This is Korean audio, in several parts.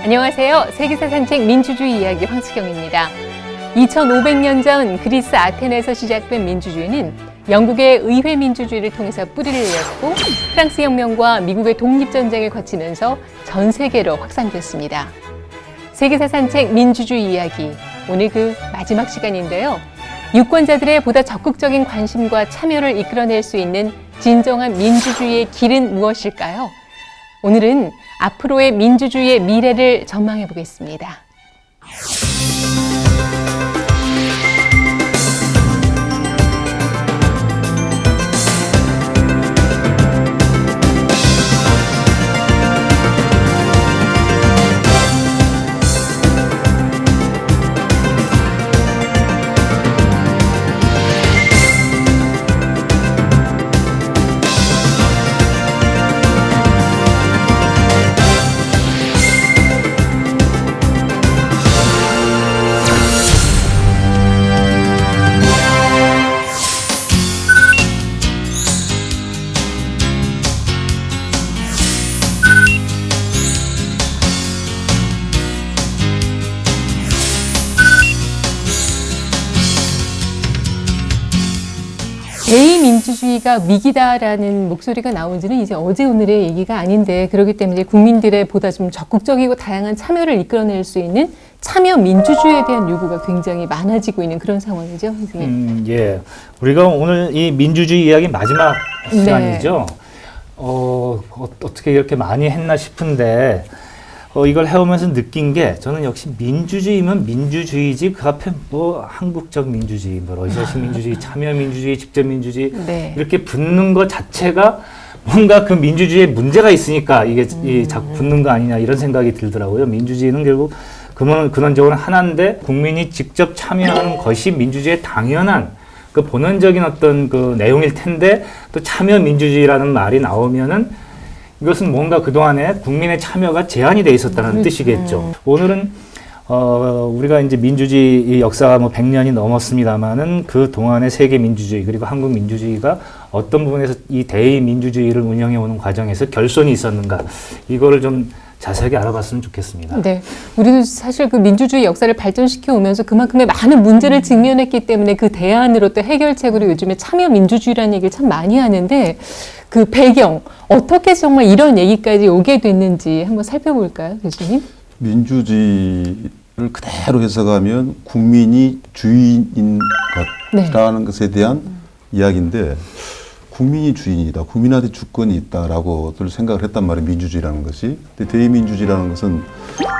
안녕하세요. 세계사 산책 민주주의 이야기 황수경입니다. 2500년 전 그리스 아테네에서 시작된 민주주의는 영국의 의회 민주주의를 통해서 뿌리를 내렸고 프랑스 혁명과 미국의 독립전쟁을 거치면서 전 세계로 확산됐습니다. 세계사 산책 민주주의 이야기, 오늘 그 마지막 시간인데요. 유권자들의 보다 적극적인 관심과 참여를 이끌어낼 수 있는 진정한 민주주의의 길은 무엇일까요? 오늘은 앞으로의 민주주의의 미래를 전망해 보겠습니다. 대의민주주의가 위기다라는 목소리가 나온 지는 이제 어제 오늘의 얘기가 아닌데, 그렇기 때문에 국민들의 보다 좀 적극적이고 다양한 참여를 이끌어낼 수 있는 참여 민주주의에 대한 요구가 굉장히 많아지고 있는 그런 상황이죠, 선생님. 예. 우리가 오늘 이 민주주의 이야기 마지막 시간이죠. 어떻게 이렇게 많이 했나 싶은데, 이걸 해오면서 느낀 게, 저는 역시 민주주의면 민주주의지, 그 앞에 뭐 한국적 민주주의, 뭐 러시아식 민주주의, 참여 민주주의, 직접 민주주의, 네. 이렇게 붙는 것 자체가 뭔가 그 민주주의에 문제가 있으니까 이게 자꾸 붙는 거 아니냐, 이런 생각이 들더라고요. 민주주의는 결국 근원적으로 하나인데, 국민이 직접 참여하는 것이 민주주의의 당연한 그 본원적인 어떤 그 내용일 텐데, 또 참여 민주주의라는 말이 나오면은 이것은 뭔가 그동안에 국민의 참여가 제한이 돼 있었다는 뜻이겠죠. 오늘은 우리가 이제 민주주의 역사가 뭐 100년이 넘었습니다만은 그 동안의 세계 민주주의 그리고 한국 민주주의가 어떤 부분에서 이 대의 민주주의를 운영해 오는 과정에서 결손이 있었는가, 이거를 좀 자세하게 알아봤으면 좋겠습니다. 네, 우리도 사실 그 민주주의 역사를 발전시켜 오면서 그만큼의 많은 문제를 직면했기 때문에 그 대안으로 또 해결책으로 요즘에 참여 민주주의라는 얘기를 참 많이 하는데, 그 배경, 어떻게 정말 이런 얘기까지 오게 됐는지 한번 살펴볼까요, 교수님? 민주주의를 그대로 해석하면 국민이 주인인 것이라는 것에 대한 이야기인데, 국민이 주인이다, 국민한테 주권이 있다라고들 생각을 했단 말이에요, 민주주의라는 것이. 근데 대의민주주의라는 것은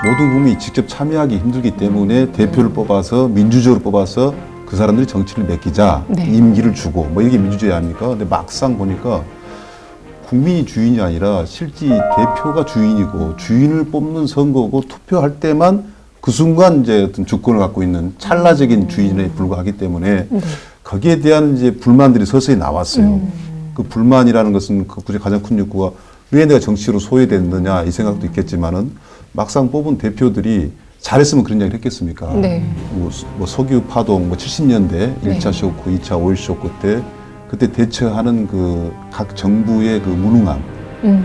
모든 국민이 직접 참여하기 힘들기 때문에 대표를 뽑아서 민주적으로 뽑아서 그 사람들이 정치를 맡기자, 네. 임기를 주고 뭐 이게 민주주의 아닙니까? 근데 막상 보니까 국민이 주인이 아니라 실제 대표가 주인이고, 주인을 뽑는 선거고, 투표할 때만 그 순간 이제 어떤 주권을 갖고 있는 찰나적인 주인에 불과하기 때문에 거기에 대한 이제 불만들이 서서히 나왔어요. 그 불만이라는 것은 그 가장 큰 욕구가 왜 내가 정치로 소외됐느냐 이 생각도 있겠지만은, 막상 뽑은 대표들이 잘했으면 그런 이야기를 했겠습니까? 네. 뭐 석유 파동, 뭐 70년대 1차 쇼크, 2차 오일 쇼크 때 그때 대처하는 그 각 정부의 그 무능함,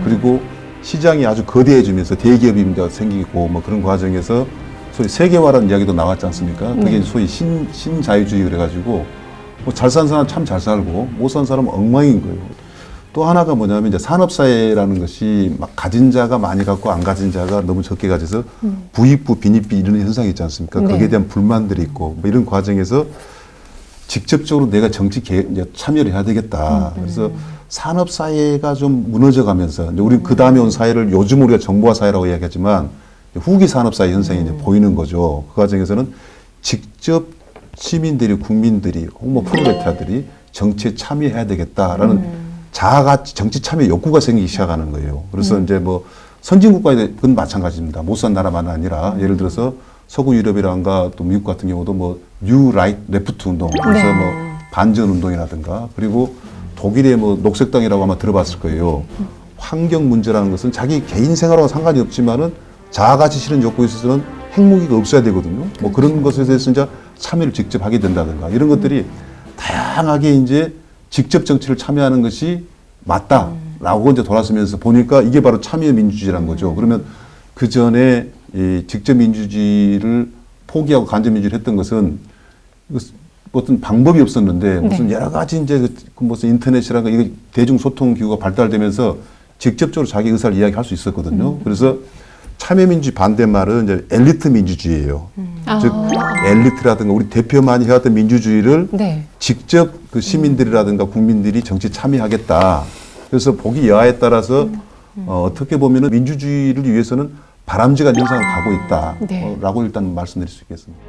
그리고 시장이 아주 거대해지면서 대기업이 생기고 뭐 그런 과정에서 소위 세계화라는 이야기도 나왔지 않습니까? 그게 소위 신자유주의 그래가지고 뭐 잘 사는 사람 참 잘 살고 못 사는 사람은 엉망인 거예요. 또 하나가 뭐냐면 이제 산업사회라는 것이 막 가진 자가 많이 갖고 안 가진 자가 너무 적게 가져서 부익부, 빈익비 이런 현상이 있지 않습니까? 네. 거기에 대한 불만들이 있고 뭐 이런 과정에서 직접적으로 내가 정치 이제 참여를 해야 되겠다. 그래서 산업사회가 좀 무너져가면서, 이제 우리 그 다음에 온 사회를 요즘 우리가 정보화 사회라고 이야기하지만 후기 산업사회 현상이 이제 보이는 거죠. 그 과정에서는 직접 시민들이, 국민들이, 홍보 프로레타들이 정치에 참여해야 되겠다라는 자아가치, 정치 참여 욕구가 생기기 시작하는 거예요. 그래서 이제 뭐 선진국가는 마찬가지입니다. 못 산 나라만 아니라, 예를 들어서 서구 유럽이란가 또 미국 같은 경우도 뭐 뉴 라이트 레프트 운동, 그래서 뭐 반전 운동이라든가, 그리고 독일의 뭐 녹색당이라고 아마 들어봤을 거예요. 환경 문제라는 것은 자기 개인 생활하고 상관이 없지만은 자아가치 실현 욕구에 있어서는 핵무기가 없어야 되거든요. 뭐 그런 것에 대해서 이제 참여를 직접 하게 된다든가, 이런 것들이 다양하게 이제 직접 정치를 참여하는 것이 맞다라고 이제 돌아서면서 보니까 이게 바로 참여 민주주의라는 거죠. 그러면 그 전에 이 직접 민주주의를 포기하고 간접 민주주의를 했던 것은 어떤 방법이 없었는데 무슨 네. 여러 가지 이제 그 무슨 인터넷이라든가 이거 대중 소통 기구가 발달되면서 직접적으로 자기 의사를 이야기할 수 있었거든요. 그래서 참여민주주의 반대말은 이제 엘리트 민주주의예요. 즉 엘리트라든가 우리 대표만이 해왔던 민주주의를 네. 직접 그 시민들이라든가 국민들이 정치 참여하겠다. 그래서 보기 여하에 따라서 어떻게 보면은 민주주의를 위해서는 바람직한 현상을 가고 있다라고 네. 일단 말씀드릴 수 있겠습니다.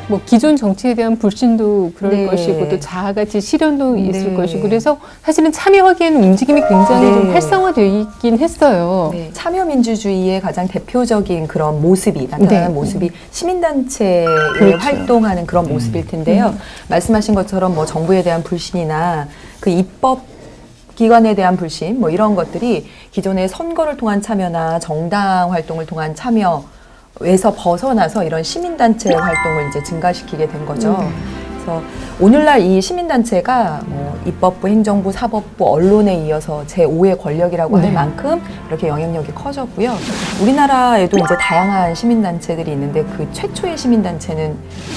뭐 기존 정치에 대한 불신도 그럴 네. 것이고 또 자아가치 실현도 있을 네. 것이고 그래서 사실은 참여하기에는 움직임이 굉장히 네. 좀 활성화되어 있긴 했어요. 네, 참여민주주의의 가장 대표적인 그런 모습이 나타나는 네. 모습이 시민단체에 그렇죠. 활동하는 그런 모습일 텐데요. 말씀하신 것처럼 뭐 정부에 대한 불신이나 그 입법 기관에 대한 불신 뭐 이런 것들이 기존의 선거를 통한 참여나 정당 활동을 통한 참여에서 벗어나서 이런 시민단체 활동을 이제 증가시키게 된 거죠. 그래서 오늘날 이 시민단체가 뭐 입법부, 행정부, 사법부, 언론에 이어서 제5의 권력이라고 네. 할 만큼 이렇게 영향력이 커졌고요. 우리나라에도 이제 다양한 시민단체들이 있는데 그 최초의 시민단체는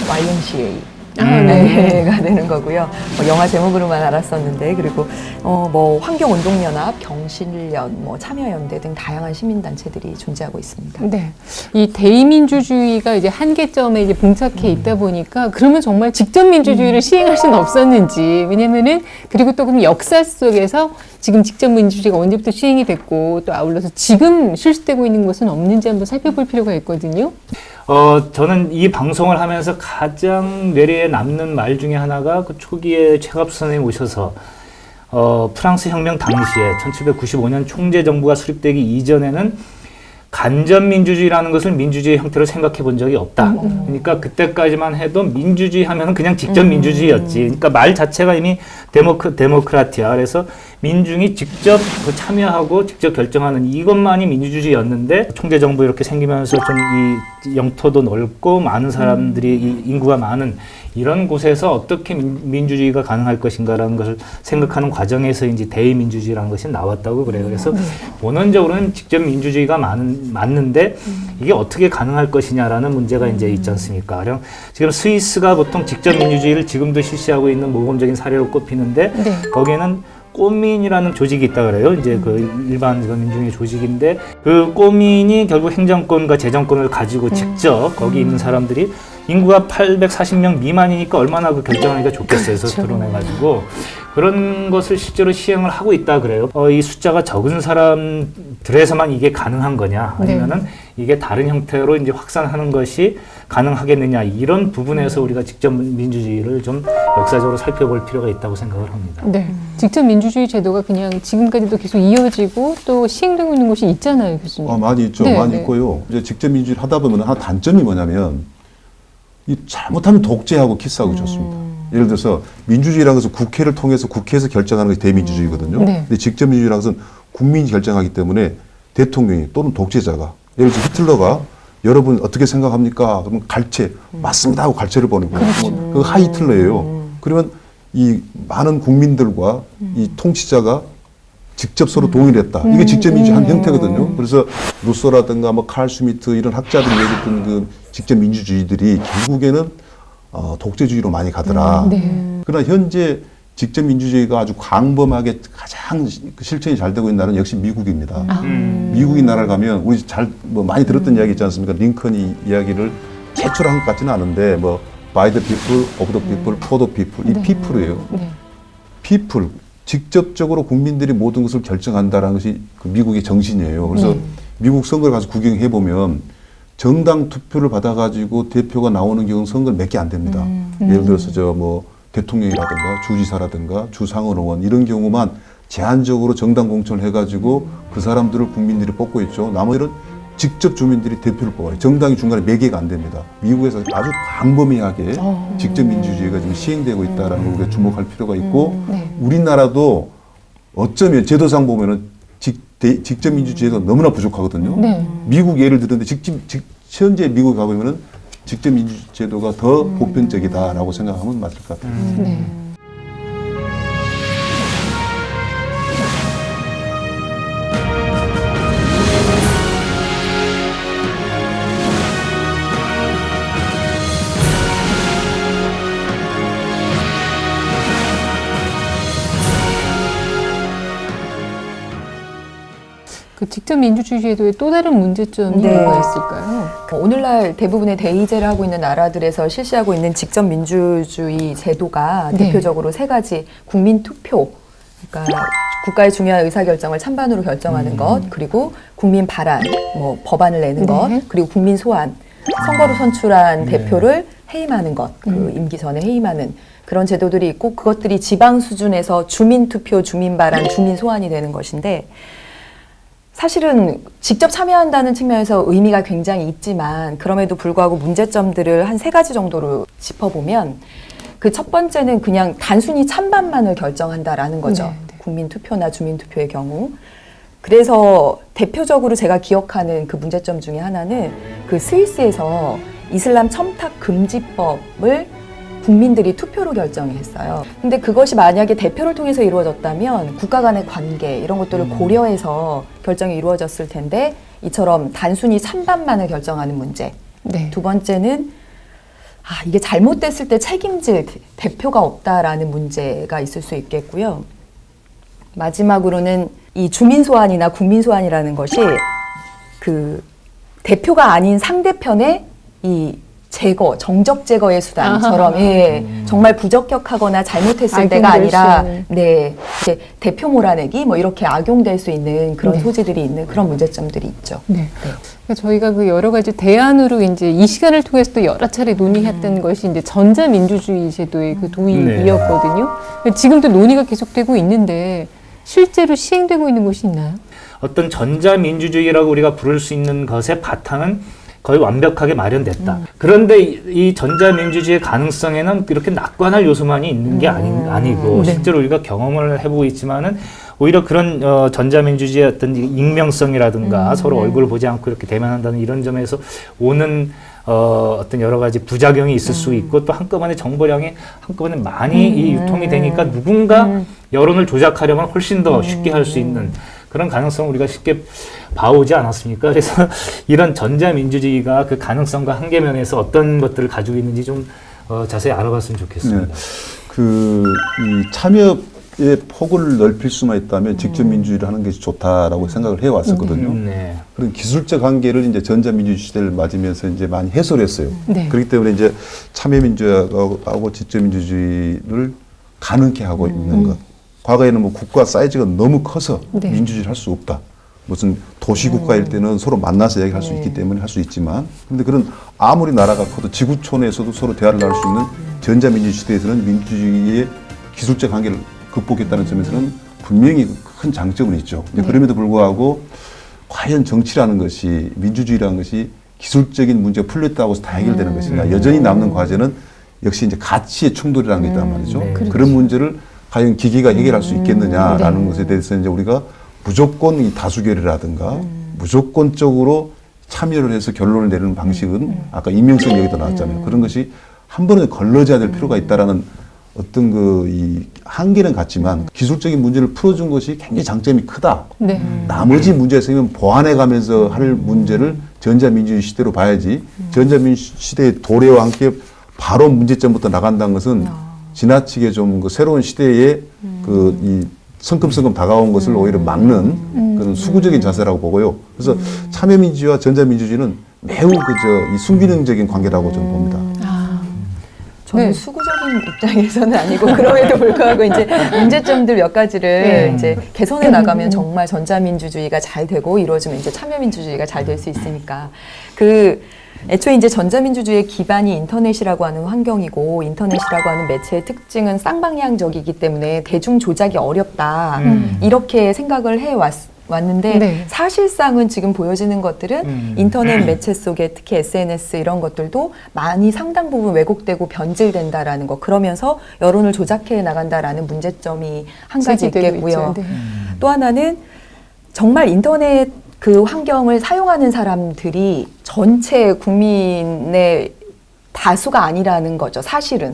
YMCA. 네. 가 되는 거고요. 뭐 영화 제목으로만 알았었는데 그리고 뭐 환경운동연합, 경실련, 뭐 참여연대 등 다양한 시민단체들이 존재하고 있습니다. 네. 이 대의민주주의가 이제 한계점에 이제 봉착해 있다 보니까 그러면 정말 직접 민주주의를 시행할 수는 없었는지 왜냐면은 그리고 또 그럼 역사 속에서 지금 직접 민주주의가 언제부터 시행이 됐고 또 아울러서 지금 실시되고 있는 것은 없는지 한번 살펴볼 필요가 있거든요. 저는 이 방송을 하면서 가장 뇌리에 남는 말 중에 하나가 그 초기에 최갑수 선생님 오셔서 프랑스 혁명 당시에 1795년 총재 정부가 수립되기 이전에는 간접 민주주의라는 것을 민주주의 형태로 생각해 본 적이 없다. 그러니까 그때까지만 해도 민주주의 하면은 그냥 직접 민주주의였지. 그러니까 말 자체가 이미 데모크라티아. 그래서 민중이 직접 그 참여하고 직접 결정하는 이것만이 민주주의였는데 총재 정부 이렇게 생기면서 좀 이 영토도 넓고 많은 사람들이 이 인구가 많은 이런 곳에서 어떻게 민주주의가 가능할 것인가라는 것을 생각하는 과정에서 이제 대의민주주의라는 것이 나왔다고 그래요. 그래서 본원적으로는 직접 민주주의가 맞는데 이게 어떻게 가능할 것이냐라는 문제가 이제 있지 않습니까? 가령 지금 스위스가 보통 직접 민주주의를 지금도 실시하고 있는 모범적인 사례로 꼽히는데 네. 거기에는 꼬민이라는 조직이 있다 그래요. 이제 그 일반 민중의 조직인데 그 꼬민이 결국 행정권과 재정권을 가지고 직접 거기 있는 사람들이 인구가 840명 미만이니까 얼마나 그 결정하기가 좋겠어요. 그래서 그렇죠. 드러내가지고 그런 것을 실제로 시행을 하고 있다 그래요. 이 숫자가 적은 사람들에서만 이게 가능한 거냐 아니면은 이게 다른 형태로 이제 확산하는 것이 가능하겠느냐 이런 부분에서 우리가 직접 민주주의를 좀 역사적으로 살펴볼 필요가 있다고 생각을 합니다. 네. 직접 민주주의 제도가 그냥 지금까지도 계속 이어지고 또 시행되고 있는 곳이 있잖아요, 교수님. 많이 있죠. 네, 많이 네. 있고요. 이제 직접 민주주의를 하다 보면 한 단점이 뭐냐면 이 잘못하면 독재하고 키스하고 좋습니다. 예를 들어서 민주주의라는 것은 국회를 통해서 국회에서 결정하는 것이 대민주주의거든요. 네. 근데 직접 민주주의라는 것은 국민이 결정하기 때문에 대통령이 또는 독재자가 예를 들어 히틀러가 여러분 어떻게 생각합니까? 그러면 갈채 맞습니다 하고 갈채를 보내고 그 하이틀러예요. 그러면 이 많은 국민들과 이 통치자가 직접 서로 동의를 했다. 이게 직접 민주주의 한 형태거든요. 그래서 루소라든가 뭐 칼 슈미트 이런 학자들이 얘기했던 그 직접 민주주의들이 결국에는 독재주의로 많이 가더라. 네. 그러나 현재 직접 민주주의가 아주 광범하게 가장 실천이 잘 되고 있는 나라는 역시 미국입니다. 미국이 나라를 가면 우리 뭐 많이 들었던 이야기 있지 않습니까? 링컨이 이야기를 제출한 것 같지는 않은데 뭐 by the people, of the people, for the people 이 people이에요. 네. people 직접적으로 국민들이 모든 것을 결정한다라는 것이 그 미국의 정신이에요. 그래서 미국 선거를 가서 구경해 보면 정당 투표를 받아가지고 대표가 나오는 경우는 선거를 몇 개 안 됩니다. 예를 들어서 저 뭐 대통령이라든가 주지사라든가 주상원 의원 이런 경우만 제한적으로 정당 공천을 해가지고 그 사람들을 국민들이 뽑고 있죠. 나머지는 직접 주민들이 대표를 뽑아요. 정당이 중간에 몇 개가 안 됩니다. 미국에서 아주 광범위하게 직접 민주주의가 지금 시행되고 있다는 걸 우리가 주목할 필요가 있고 네. 우리나라도 어쩌면 제도상 보면은 직접 민주주의가 너무나 부족하거든요. 네. 미국 예를 들었는데 현재 미국 가보면은 직접 민주제도가 더 보편적이다라고 생각하면 맞을 것 같아요. 네. 그 직접 민주주의 제도의 또 다른 문제점이 네. 뭐가 있을까요? 오늘날 대부분의 대의제를 하고 있는 나라들에서 실시하고 있는 직접 민주주의 제도가 네. 대표적으로 세 가지 국민 투표, 그러니까 국가의 중요한 의사결정을 찬반으로 결정하는 것, 그리고 국민 발안, 뭐 법안을 내는 네. 것, 그리고 국민 소환, 선거로 선출한 네. 대표를 해임하는 것, 그 임기 전에 해임하는 그런 제도들이 있고, 그것들이 지방 수준에서 주민 투표, 주민 발안, 주민 소환이 되는 것인데, 사실은 직접 참여한다는 측면에서 의미가 굉장히 있지만, 그럼에도 불구하고 문제점들을 한 세 가지 정도로 짚어보면, 그 첫 번째는 그냥 단순히 찬반만을 결정한다라는 거죠. 네, 네. 국민 투표나 주민 투표의 경우. 그래서 대표적으로 제가 기억하는 그 문제점 중에 하나는 그 스위스에서 이슬람 첨탑 금지법을 국민들이 투표로 결정했어요. 근데 그것이 만약에 대표를 통해서 이루어졌다면 국가 간의 관계 이런 것들을 고려해서 결정이 이루어졌을 텐데, 이처럼 단순히 찬반만을 결정하는 문제. 네. 두 번째는 이게 잘못됐을 때 책임질 대표가 없다라는 문제가 있을 수 있겠고요. 마지막으로는 이 주민 소환이나 국민 소환이라는 것이 그 대표가 아닌 상대편의 이 제거, 정적 제거의 수단처럼, 정말 부적격하거나 잘못했을 때가 악용될 아니라, 수 있는. 네, 이제 대표 몰아내기 뭐 이렇게 악용될 수 있는 그런 네. 소지들이 있는 그런 문제점들이 있죠. 네. 그러니까 저희가 그 여러 가지 대안으로 이제 이 시간을 통해서 또 여러 차례 논의했던 것이 이제 전자민주주의 제도의 그 도입이었거든요. 지금도 논의가 계속되고 있는데 실제로 시행되고 있는 곳이 있나요? 어떤 전자민주주의라고 우리가 부를 수 있는 것의 바탕은 거의 완벽하게 마련됐다. 그런데 이 전자민주주의의 가능성에는 이렇게 낙관할 요소만이 있는 게 아니고 네. 실제로 우리가 경험을 해보고 있지만은 오히려 그런 전자민주주의의 어떤 익명성이라든가 서로 얼굴을 보지 않고 이렇게 대면한다는 이런 점에서 오는 어떤 여러 가지 부작용이 있을 수 있고, 또 한꺼번에 정보량이 한꺼번에 많이 이 유통이 되니까 누군가 여론을 조작하려면 훨씬 더 쉽게 할 수 있는 그런 가능성을 우리가 쉽게 봐오지 않았습니까? 그래서 이런 전자민주주의가 그 가능성과 한계면에서 어떤 것들을 가지고 있는지 좀 자세히 알아봤으면 좋겠습니다. 네. 이 참여의 폭을 넓힐 수만 있다면 직접 민주주의를 하는 것이 좋다라고 생각을 해왔었거든요. 네. 그런 기술적 한계를 이제 전자민주주의 시대를 맞으면서 이제 많이 해소했어요. 네. 그렇기 때문에 이제 참여민주주의하고 직접민주주의를 가능케 하고 있는 것. 과거에는 뭐 국가 사이즈가 너무 커서 네. 민주주의를 할 수 없다. 무슨 도시국가일 때는 서로 만나서 얘기할 수 있기 때문에 할 수 있지만, 그런데 그런 아무리 나라가 커도 지구촌에서도 서로 대화를 나눌 수 있는 전자민주주의 시대에서는 민주주의의 기술적 한계를 극복했다는 점에서는 분명히 큰 장점은 있죠. 그럼에도 불구하고 과연 정치라는 것이, 민주주의라는 것이 기술적인 문제가 풀렸다고 해서 다 해결되는 것인가, 여전히 남는 과제는 역시 이제 가치의 충돌이라는 게 있단 말이죠. 네. 그런 문제를 과연 기기가 해결할 수 있겠느냐라는 것에 대해서 이제 우리가 무조건 이 다수결이라든가 무조건적으로 참여를 해서 결론을 내리는 방식은 아까 임명성 얘기도 나왔잖아요. 그런 것이 한 번에 걸러져야 될 필요가 있다라는 어떤 이 한계는 같지만 기술적인 문제를 풀어준 것이 굉장히 장점이 크다. 네. 나머지 문제가 생기면 보완해 가면서 할 문제를 전자민주주의 시대로 봐야지, 전자민주주의 시대의 도래와 함께 바로 문제점부터 나간다는 것은 지나치게 좀 그 새로운 시대에 이 성큼성큼 다가온 것을 오히려 막는 그런 수구적인 자세라고 보고요. 그래서 참여민주주의와 전자민주주의는 매우 이 순균형적인 관계라고 저는 봅니다. 저는 네. 수구적인 입장에서는 아니고, 그럼에도 불구하고 이제 문제점들 몇 가지를 네. 이제 개선해 나가면 정말 전자민주주의가 잘 되고, 이루어지면 이제 참여민주주의가 잘 될 수 있으니까. 애초에 이제 전자민주주의의 기반이 인터넷이라고 하는 환경이고, 인터넷이라고 하는 매체의 특징은 쌍방향적이기 때문에 대중 조작이 어렵다. 이렇게 생각을 왔는데, 네. 사실상은 지금 보여지는 것들은 인터넷 매체 속에 특히 SNS 이런 것들도 많이 상당 부분 왜곡되고 변질된다라는 거, 그러면서 여론을 조작해 나간다라는 문제점이 한 가지 제기되고 있겠고요. 있죠. 네. 또 하나는 정말 인터넷 그 환경을 사용하는 사람들이 전체 국민의 다수가 아니라는 거죠. 사실은.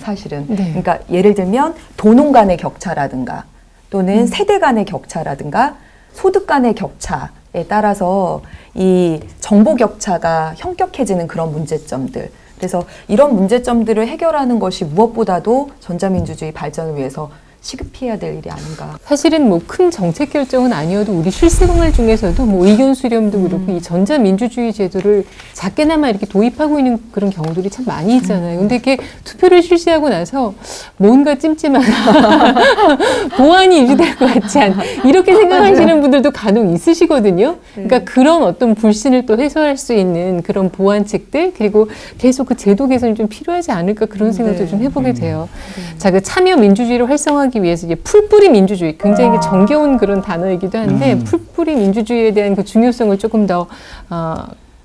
네. 그러니까 예를 들면 도농 간의 격차라든가 또는 세대 간의 격차라든가 소득 간의 격차에 따라서 이 정보 격차가 형격해지는 그런 문제점들. 그래서 이런 문제점들을 해결하는 것이 무엇보다도 전자민주주의 발전을 위해서 시급해야 될 일이 아닌가. 사실은 뭐 큰 정책 결정은 아니어도 우리 실생활 중에서도 뭐 의견 수렴도 그렇고 이 전자민주주의 제도를 작게나마 이렇게 도입하고 있는 그런 경우들이 참 많이 있잖아요. 근데 이렇게 투표를 실시하고 나서 뭔가 찜찜한 보안이 유지될 것 같지 않 이렇게 생각하시는 분들도 간혹 있으시거든요. 그러니까 그런 어떤 불신을 또 해소할 수 있는 그런 보완책들 그리고 계속 그 제도 개선이 좀 필요하지 않을까 그런 생각도 네. 좀 해보게 돼요. 자, 그 참여 민주주의를 활성화하기 위해서 이제 풀뿌리 민주주의 굉장히 정겨운 그런 단어이기도 한데 풀뿌리 민주주의에 대한 그 중요성을 조금 더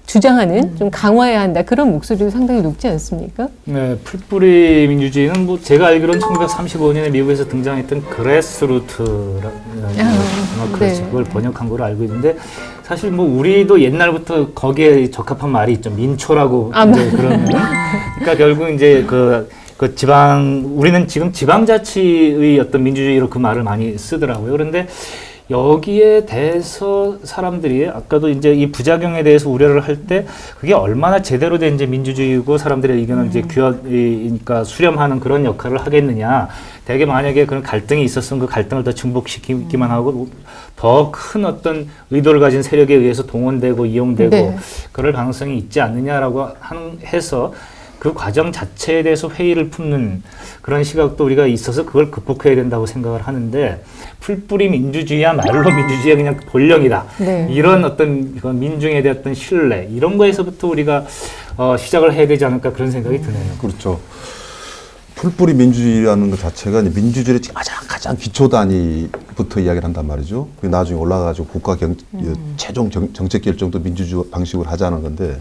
주장하는 좀 강화해야 한다 그런 목소리도 상당히 높지 않습니까? 네, 풀뿌리 민주주의는 뭐 제가 알기로는 1935년에 미국에서 등장했던 그래스루트라는 네. 그걸 번역한 걸로 알고 있는데 사실 뭐 우리도 옛날부터 거기에 적합한 말이 있죠. 민초라고 이제 그런 그러니까 결국 이제 그 우리는 지금 지방자치의 어떤 민주주의로 그 말을 많이 쓰더라고요. 그런데 여기에 대해서 사람들이 아까도 이제 이 부작용에 대해서 우려를 할 때 그게 얼마나 제대로 된 이제 민주주의고 사람들의 의견을 이제 그러니까 수렴하는 그런 역할을 하겠느냐. 대개 만약에 그런 갈등이 있었으면 그 갈등을 더 증폭시키기만 하고 더 큰 어떤 의도를 가진 세력에 의해서 동원되고 이용되고 네. 그럴 가능성이 있지 않느냐라고 해서 그 과정 자체에 대해서 회의를 품는 그런 시각도 우리가 있어서 그걸 극복해야 된다고 생각을 하는데 풀뿌리 민주주의야말로 민주주의가 그냥 본령이다. 네. 이런 어떤 민중에 대한 어떤 신뢰 이런 거에서부터 우리가 시작을 해야 되지 않을까 그런 생각이 드네요. 그렇죠. 풀뿌리 민주주의라는 것 자체가 이제 민주주의의 가장 기초 단위부터 이야기를 한단 말이죠. 나중에 올라가가지고 국가 최종 정책 결정도 민주주의 방식으로 하자는 건데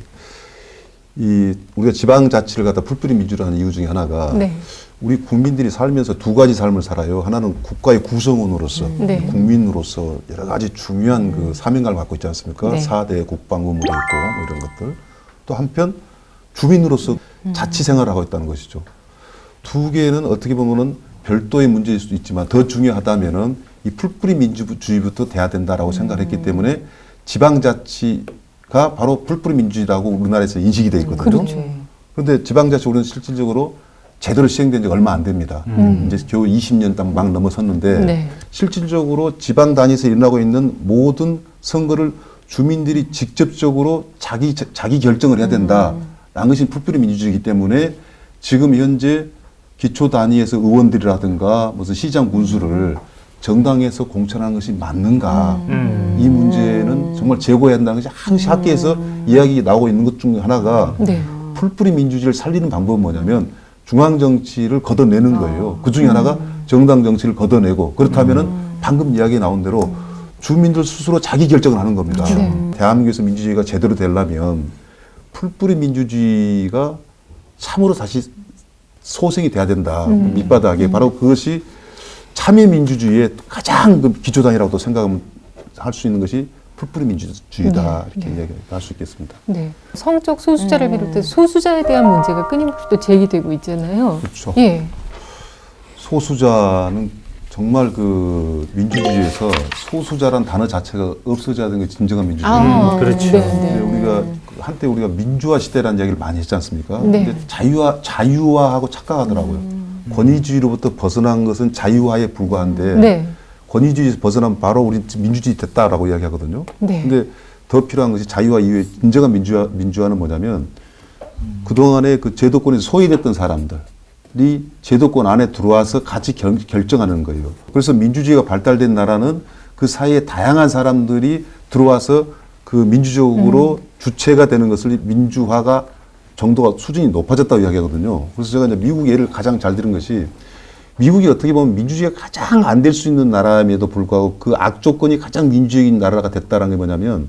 우리가 지방자치를 갖다 풀뿌리 민주주의라는 이유 중에 하나가 네. 우리 국민들이 살면서 두 가지 삶을 살아요. 하나는 국가의 구성원으로서 네. 국민으로서 여러 가지 중요한 그 사명감을 갖고 있지 않습니까? 네. 4대 국방 의무도 있고 뭐 이런 것들. 또 한편 주민으로서 자치 생활을 하고 있다는 것이죠. 두 개는 어떻게 보면은 별도의 문제일 수도 있지만 더 중요하다면은 이 풀뿌리 민주주의부터 돼야 된다라고 생각을 했기 때문에 지방자치가 바로 풀뿌리 민주주의라고 우리나라에서 인식이 돼 있거든요. 그렇죠. 그런데 지방자치 우리는 실질적으로 제대로 시행된 지 얼마 안 됩니다. 이제 겨우 20년 막 넘어섰는데 네. 실질적으로 지방 단위에서 일어나고 있는 모든 선거를 주민들이 직접적으로 자기 결정을 해야 된다라는 것이 풀뿌리 민주주의이기 때문에 지금 현재 기초 단위에서 의원들이라든가 무슨 시장 군수를 정당에서 공천하는 것이 맞는가 이 문제는 정말 제고해야 한다는 것이 항상 학계에서 이야기 나오고 있는 것 중 하나가 네. 풀뿌리 민주주의를 살리는 방법은 뭐냐면 중앙 정치를 걷어내는 거예요. 그 중에 하나가 정당 정치를 걷어내고 그렇다면은 방금 이야기 나온 대로 주민들 스스로 자기 결정을 하는 겁니다. 네. 대한민국에서 민주주의가 제대로 되려면 풀뿌리 민주주의가 참으로 다시 소생이 돼야 된다. 밑바닥에 바로 그것이 참여 민주주의의 가장 그 기초단위라고도 생각하면 할 수 있는 것이 풀뿌리 민주주의다 이렇게 이야기할 수 있겠습니다. 네. 성적 소수자를 비롯해 소수자에 대한 문제가 끊임없이 또 제기되고 있잖아요. 그렇죠. 예. 소수자는 정말 그 민주주의에서 소수자란 단어 자체가 없어져야 되는 게 진정한 민주주의예요. 그렇죠. 네, 네. 우리가 한때 우리가 민주화 시대라는 이야기를 많이 했지 않습니까? 네. 근데 자유화하고 착각하더라고요. 권위주의로부터 벗어난 것은 자유화에 불과한데 네. 권위주의에서 벗어나면 바로 우리 민주주의 됐다라고 이야기하거든요. 네. 근데 더 필요한 것이 자유화 이후에 진정한 민주화는 뭐냐면 그동안에 그 제도권에서 소외됐던 사람들이 제도권 안에 들어와서 같이 결정하는 거예요. 그래서 민주주의가 발달된 나라는 그 사이에 다양한 사람들이 들어와서 그 민주적으로 주체가 되는 것을 민주화가 정도가 수준이 높아졌다고 이야기하거든요. 그래서 제가 이제 미국 예를 가장 잘 들은 것이 미국이 어떻게 보면 민주주의가 가장 안 될 수 있는 나라임에도 불구하고 그 악조건이 가장 민주적인 나라가 됐다는 게 뭐냐면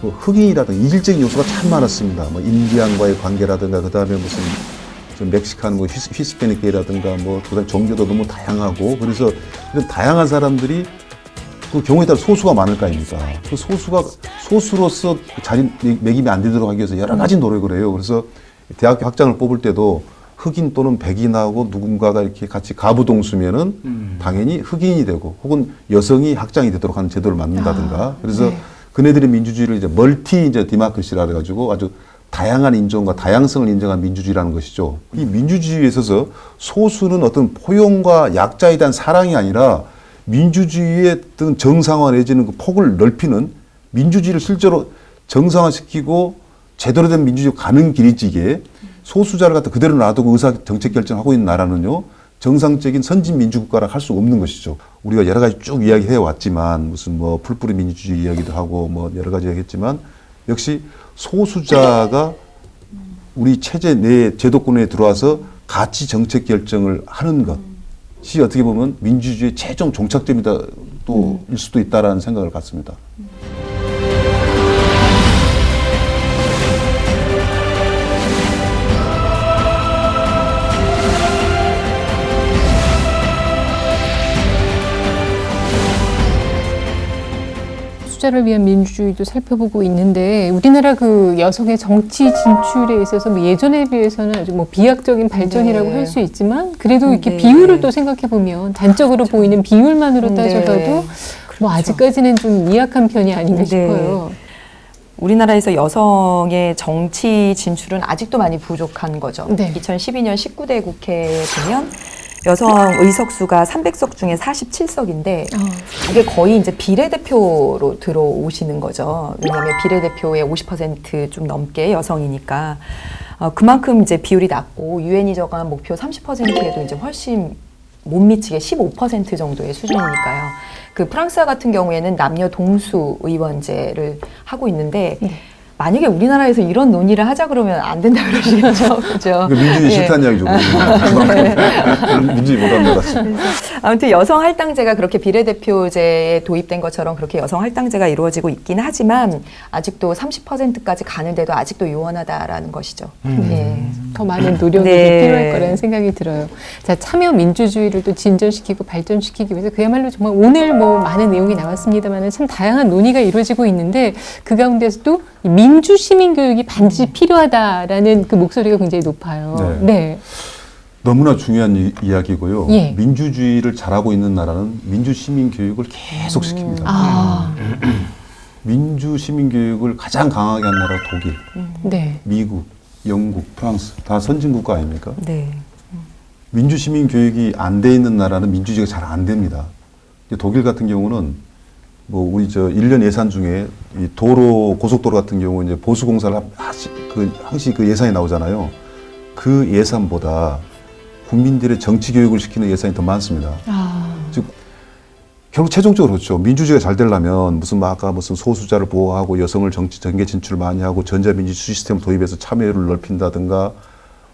뭐 흑인이라든가 이질적인 요소가 참 많았습니다. 뭐 인디안과의 관계라든가 그 다음에 무슨 멕시칸 뭐 히스패닉계라든가 뭐 그다음 종교도 너무 다양하고 그래서 이런 다양한 사람들이 그 경우에 따라 소수가 많을 거 아닙니까? 그 소수가 소수로서 자리 매김이 안 되도록 하기 위해서 여러 가지 노력을 해요. 그래서 대학교 학장을 뽑을 때도 흑인 또는 백인하고 누군가가 이렇게 같이 가부동수면은 당연히 흑인이 되고 혹은 여성이 학장이 되도록 하는 제도를 만든다든가. 그래서 네. 그네들의 민주주의를 이제 멀티 이제 디마크시라 그래가지고 아주 다양한 인종과 다양성을 인정한 민주주의라는 것이죠. 이 민주주의에 있어서 소수는 어떤 포용과 약자에 대한 사랑이 아니라 민주주의의 어떤 정상화 내지는 그 폭을 넓히는 민주주의를 실제로 정상화시키고 제대로 된 민주주의가 가는 길이지 이게 소수자를 갖다 그대로 놔두고 의사 정책 결정하고 있는 나라는요 정상적인 선진 민주국가라 할 수 없는 것이죠. 우리가 여러 가지 쭉 이야기해 왔지만 무슨 뭐 풀뿌리 민주주의 이야기도 하고 뭐 여러 가지 얘기했지만 역시 소수자가 우리 체제 내 제도권에 들어와서 가치 정책 결정을 하는 것이 어떻게 보면 민주주의의 최종 종착점이다 또 일 수도 있다라는 생각을 갖습니다. 수자를 위한 민주주의도 살펴보고 있는데 우리나라 그 여성의 정치 진출에 있어서 뭐 예전에 비해서는 아주 뭐 비약적인 발전이라고 네. 할 수 있지만 그래도 이렇게 네. 비율을 또 생각해 보면 단적으로 보이는 비율만으로 따져봐도 네. 뭐 그렇죠. 아직까지는 좀 미약한 편이 아닌가 네. 싶어요. 우리나라에서 여성의 정치 진출은 아직도 많이 부족한 거죠. 네. 2012년 19대 국회에 보면 여성 의석수가 300석 중에 47석인데 이게 거의 이제 비례대표로 들어오시는 거죠. 왜냐하면 비례대표의 50%좀 넘게 여성이니까 그만큼 이제 비율이 낮고 유엔이 정한 목표 30%에도 이제 훨씬 못 미치게 15% 정도의 수준이니까요. 그 프랑스와 같은 경우에는 남녀 동수 의원제를 하고 있는데 만약에 우리나라에서 이런 논의를 하자 그러면 안 된다 그러시겠죠. 그죠? 민주주의 예. 싫다는 이야기죠. 민주주의 못합니다. 아무튼 여성 할당제가 그렇게 비례대표제에 도입된 것처럼 그렇게 여성 할당제가 이루어지고 있긴 하지만 아직도 30%까지 가는데도 아직도 요원하다라는 것이죠. 예. 더 많은 노력이 네. 필요할 거라는 생각이 들어요. 자, 참여 민주주의를 또 진전시키고 발전시키기 위해서 그야말로 정말 오늘 뭐 많은 내용이 나왔습니다만 참 다양한 논의가 이루어지고 있는데 그 가운데서도 이 민주 시민 교육이 반드시 필요하다라는 그 목소리가 굉장히 높아요. 네. 너무나 중요한 이야기고요. 예. 민주주의를 잘하고 있는 나라는 민주 시민 교육을 계속 시킵니다. 민주 시민 교육을 가장 강하게 한 나라가 독일, 네. 미국, 영국, 프랑스 다 선진 국가 아닙니까? 네. 민주 시민 교육이 안 돼 있는 나라는 민주주의가 잘 안 됩니다. 독일 같은 경우는 뭐 우리 저 1년 예산 중에 이 도로 고속도로 같은 경우 이제 보수 공사를 항시 그 예산이 나오잖아요. 그 예산보다 국민들의 정치 교육을 시키는 예산이 더 많습니다. 즉 결국 최종적으로 그렇죠. 민주주의가 잘 되려면 무슨 아까 무슨 소수자를 보호하고 여성을 정계 진출을 많이 하고 전자민주 시스템을 도입해서 참여를 넓힌다든가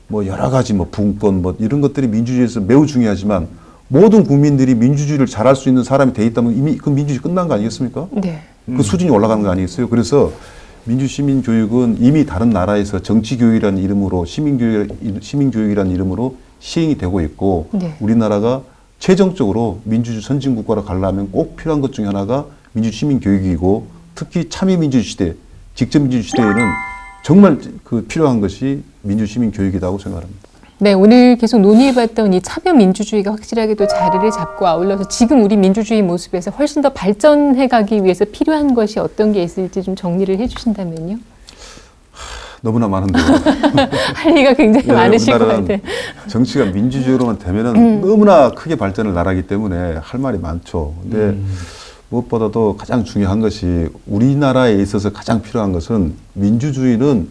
뭐 여러 가지 뭐 분권 뭐 이런 것들이 민주주의에서 매우 중요하지만 모든 국민들이 민주주의를 잘할 수 있는 사람이 돼 있다면 이미 그 민주주의 끝난 거 아니겠습니까? 네. 그 수준이 올라가는 거 아니겠어요? 그래서 민주 시민 교육은 이미 다른 나라에서 정치 교육이라는 이름으로 시민 교육이라는 이름으로 시행이 되고 있고 네. 우리나라가 최종적으로 민주주의 선진 국가로 가려면 꼭 필요한 것 중에 하나가 민주 시민 교육이고 특히 참여 민주주의 시대, 직접 민주주의 시대에는 정말 그 필요한 것이 민주 시민 교육이라고 생각합니다. 네, 오늘 계속 논의해봤던 이 참여 민주주의가 확실하게 또 자리를 잡고 아울러서 지금 우리 민주주의 모습에서 훨씬 더 발전해가기 위해서 필요한 것이 어떤 게 있을지 좀 정리를 해주신다면요. 너무나 많은데요. 할 얘기가 굉장히 많으실 것 같아요. 정치가 민주주의로만 되면은 너무나 크게 발전을 나라기 때문에 할 말이 많죠. 근데 무엇보다도 가장 중요한 것이 우리나라에 있어서 가장 필요한 것은 민주주의는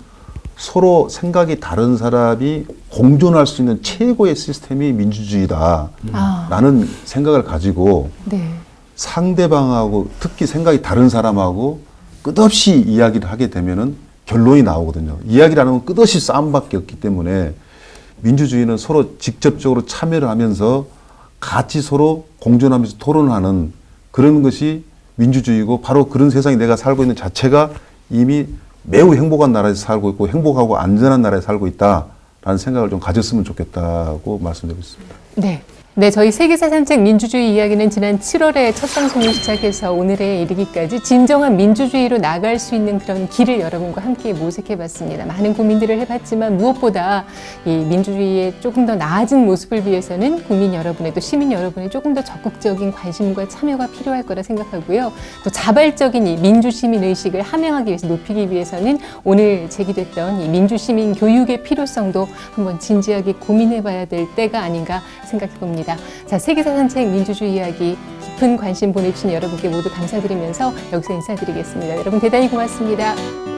서로 생각이 다른 사람이 공존할 수 있는 최고의 시스템이 민주주의다라는 생각을 가지고 네. 상대방하고 특히 생각이 다른 사람하고 끝없이 이야기를 하게 되면은 결론이 나오거든요. 이야기를 안 하면 끝없이 싸움밖에 없기 때문에 민주주의는 서로 직접적으로 참여를 하면서 같이 서로 공존하면서 토론하는 그런 것이 민주주의고 바로 그런 세상에 내가 살고 있는 자체가 이미 매우 행복한 나라에서 살고 있고 행복하고 안전한 나라에 살고 있다라는 생각을 좀 가졌으면 좋겠다고 말씀드리고 있습니다. 네. 네, 저희 세계사 산책 민주주의 이야기는 지난 7월에 첫 방송을 시작해서 오늘에 이르기까지 진정한 민주주의로 나갈 수 있는 그런 길을 여러분과 함께 모색해봤습니다. 많은 고민들을 해봤지만 무엇보다 이 민주주의의 조금 더 나아진 모습을 위해서는 국민 여러분의 또 시민 여러분의 조금 더 적극적인 관심과 참여가 필요할 거라 생각하고요. 또 자발적인 이 민주시민 의식을 함양하기 위해서 높이기 위해서는 오늘 제기됐던 이 민주시민 교육의 필요성도 한번 진지하게 고민해봐야 될 때가 아닌가 생각해봅니다. 자, 세계사 산책 민주주의 이야기 깊은 관심 보내주신 여러분께 모두 감사드리면서 여기서 인사드리겠습니다. 여러분 대단히 고맙습니다.